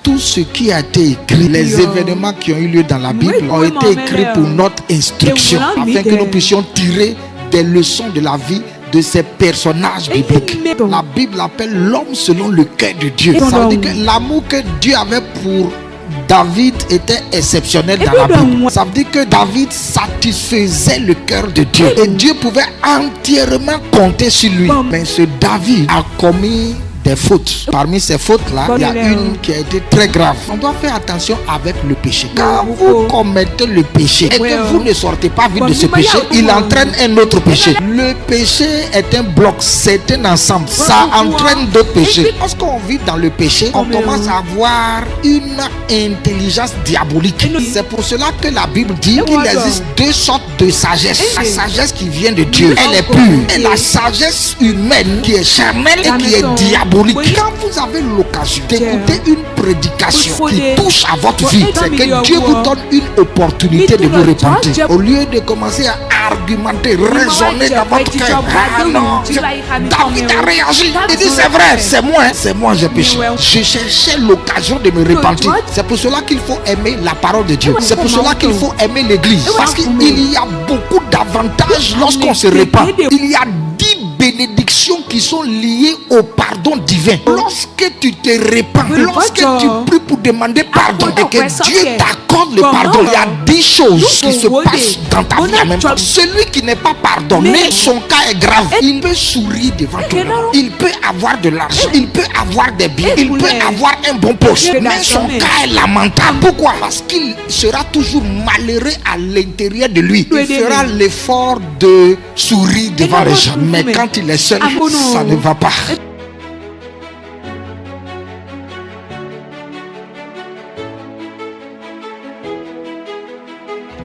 Tout ce qui a été écrit, les événements qui ont eu lieu dans la Bible ont été écrits pour notre instruction, afin que nous puissions tirer des leçons de la vie de ces personnages bibliques. La Bible appelle l'homme selon le cœur de Dieu. Ça veut dire que l'amour que Dieu avait pour David était exceptionnel dans la Bible. Ça veut dire que David satisfaisait le cœur de Dieu et Dieu pouvait entièrement compter sur lui. Mais ce David a commis des fautes. Parmi ces fautes-là, il y a une qui a été très grave. On doit faire attention avec le péché. Quand vous commettez le péché et que vous ne sortez pas vite de ce péché, il entraîne un autre péché. Le péché est un bloc, c'est un ensemble. Ça entraîne d'autres péchés. Lorsqu'on vit dans le péché, on commence à avoir une intelligence diabolique. C'est pour cela que la Bible dit qu'il existe deux sortes de sagesse. La sagesse qui vient de Dieu, elle est pure. Et la sagesse humaine qui est charnelle et qui est diabolique. Quand vous avez l'occasion d'écouter une prédication qui touche à votre vie, c'est que Dieu vous donne une opportunité de vous repentir. Au lieu de commencer à argumenter, raisonner dans votre cœur. Ah non, David a réagi. Il dit c'est vrai, c'est moi j'ai péché. Je cherchais l'occasion de me repentir. C'est pour cela qu'il faut aimer la parole de Dieu. C'est pour cela qu'il faut aimer l'église. Parce qu'il y a beaucoup d'avantages lorsqu'on se repent. Il y a 10 bénédictions qui sont liées au pardon divin. Lorsque tu te repens, lorsque tu pries pour demander pardon et que Dieu t'accorde le pardon, il y a 10 choses qui se passent dans ta vie en même temps. Celui qui n'est pas pardonné, son cas est grave. Il peut sourire devant tout le monde. Il peut avoir de l'argent. Il peut avoir des biens. Il peut avoir un bon poste. Mais son cas est lamentable. Pourquoi? Parce qu'il sera toujours malheureux à l'intérieur de lui. Il fera l'effort de sourire devant les gens. Mais quand il est seul, ça ne va pas.